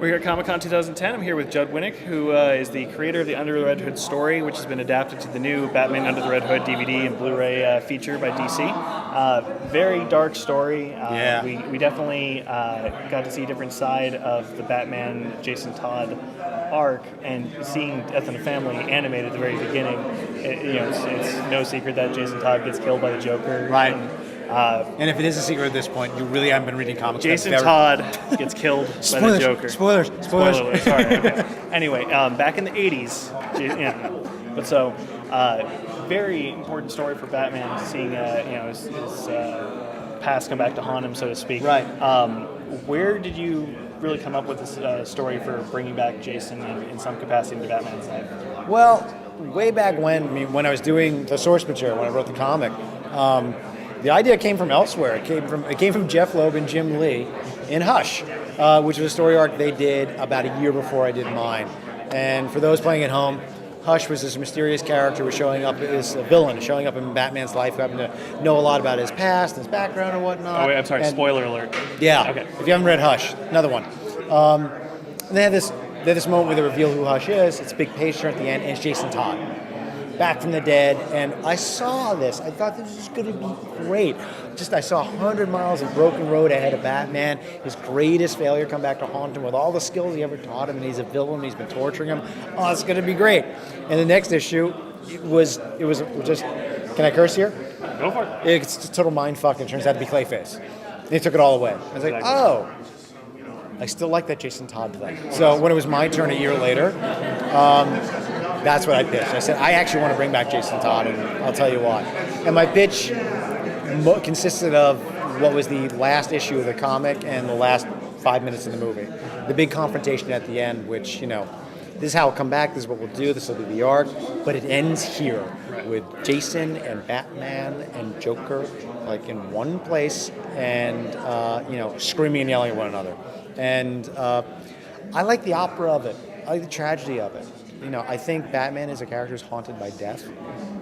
We're here at Comic-Con 2010. I'm here with Judd Winick, who is the creator of the Under the Red Hood story, which has been adapted to the new Batman Under the Red Hood DVD and Blu-ray feature by DC. Very dark story. We definitely got to see a different side of the Batman Jason Todd arc, and seeing Death in the Family animated at the very beginning, it's no secret that Jason Todd gets killed by the Joker. Right. And if it is a secret at this point, you really haven't been reading comics. Jason Todd gets killed by the Joker. Spoilers. Sorry. Okay. Anyway, back in the 80s, but so very important story for Batman, seeing his past come back to haunt him, so to speak. Right. Where did you really come up with this story for bringing back Jason in some capacity into Batman's life? Well, way back when I was doing the source material, when I wrote the comic. The idea came from elsewhere. It came from Jeff Loeb and Jim Lee in Hush, which was a story arc they did about a year before I did mine. And for those playing at home, Hush was this mysterious character who was showing up as a villain, showing up in Batman's life, who happened to know a lot about his past, his background, and whatnot. Oh, wait, I'm sorry. Spoiler alert. Yeah. Okay. If you haven't read Hush, another one. And they had this moment where they reveal who Hush is. It's a big page turn at the end, and it's Jason Todd, back from the dead. And I saw this. I thought this was going to be great. I saw 100 miles of broken road ahead of Batman, his greatest failure come back to haunt him with all the skills he ever taught him, and he's a villain, and he's been torturing him. Oh, it's going to be great. And the next issue, it was just, can I curse here? Go for it. It's a total mindfuck, and it turns out to be Clayface. They took it all away. I was like, oh, I still like that Jason Todd play. So when it was my turn a year later, that's what I pitched. I said, I actually want to bring back Jason Todd, and I'll tell you why. And my pitch consisted of what was the last issue of the comic and the last 5 minutes of the movie. The big confrontation at the end, which, this is how it'll come back, this is what we'll do, this will be the arc, but it ends here with Jason and Batman and Joker, like in one place, and, screaming and yelling at one another. And I like the opera of it. I like the tragedy of it. I think Batman is a character who's haunted by death,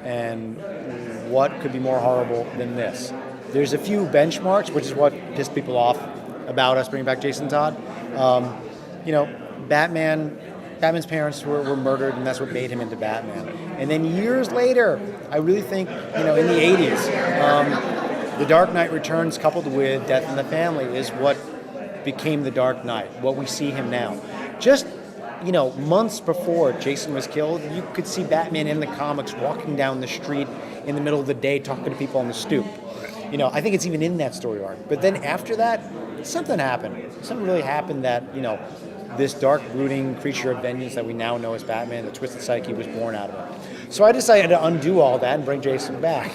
and what could be more horrible than this? There's a few benchmarks, which is what pissed people off about us bringing back Jason Todd. Batman's parents were murdered, and that's what made him into Batman. And then years later, I really think, in the 80s, The Dark Knight Returns coupled with Death in the Family is what became The Dark Knight, what we see him now. Just months before Jason was killed, you could see Batman in the comics walking down the street in the middle of the day talking to people on the stoop. I think it's even in that story arc. But then after that, something happened. Something really happened that, this dark, brooding creature of vengeance that we now know as Batman, the twisted psyche, was born out of it. So I decided to undo all that and bring Jason back.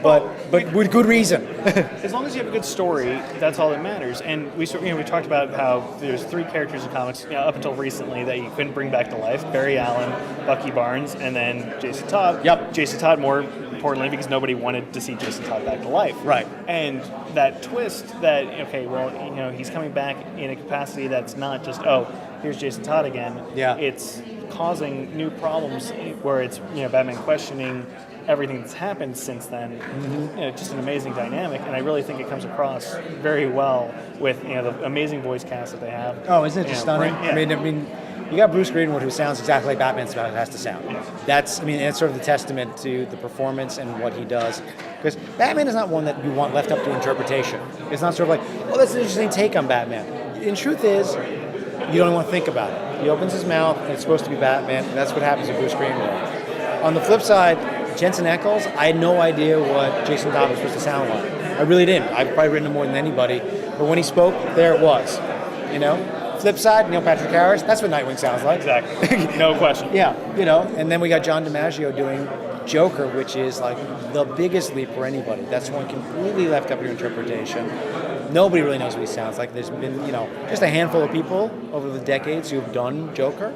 But with good reason. As long as you have a good story, that's all that matters. And we talked about how there's 3 characters in comics up until recently that you couldn't bring back to life: Barry Allen, Bucky Barnes, and then Jason Todd. Yep. Jason Todd, more importantly, because nobody wanted to see Jason Todd back to life. Right. And that twist that he's coming back in a capacity that's not just here's Jason Todd again. Yeah. It's causing new problems where it's Batman questioning everything that's happened since then. Mm-hmm. Just an amazing dynamic, and I really think it comes across very well with the amazing voice cast that they have. Oh, isn't it just stunning? Yeah. I mean, you got Bruce Greenwood, who sounds exactly like Batman has to sound. Yeah. That's sort of the testament to the performance and what he does. Because Batman is not one that you want left up to interpretation. It's not sort of like, that's an interesting take on Batman. And truth is, you don't want to think about it. He opens his mouth, and it's supposed to be Batman, and that's what happens to Bruce Greenwood. On the flip side, Jensen Ackles, I had no idea what Jason Todd was supposed to sound like. I really didn't. I've probably written him more than anybody. But when he spoke, there it was. Flip side, Neil Patrick Harris, that's what Nightwing sounds like. Exactly. No question. Yeah, and then we got John DiMaggio doing Joker, which is like the biggest leap for anybody. That's one completely left up to interpretation. Nobody really knows what he sounds like. There's been, just a handful of people over the decades who have done Joker.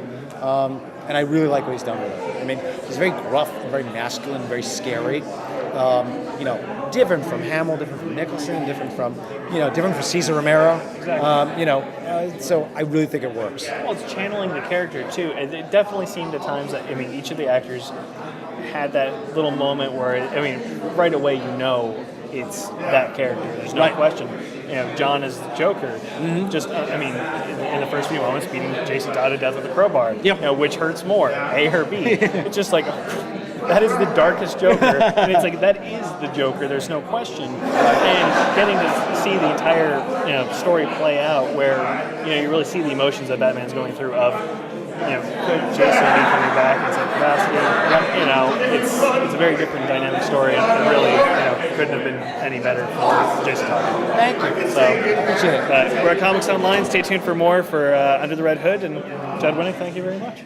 And I really like what he's done with it. I mean, he's very gruff and very masculine, very scary. Different from Hamill, different from Nicholson, different from Cesar Romero. Exactly. So I really think it works. Well, it's channeling the character too. It definitely seemed at times that each of the actors had that little moment where right away it's that character. There's no question. John is the Joker. Mm-hmm. Just in the first few moments beating Jason Todd to death with a crowbar. Yep. You know, which hurts more, A or B? It's just like, that is the darkest Joker, and it's like, that is the Joker, there's no question. And getting to see the entire, you know, story play out where, you know, you really see the emotions that Batman's going through of, you know, could Jason be coming back in some capacity? You know, it's a very different dynamic story, and really, you know, couldn't have been any better for Jason Todd. Thank you. So, Appreciate it. we're at Comics Online. Stay tuned for more for Under the Red Hood, and Judd Winick, thank you very much.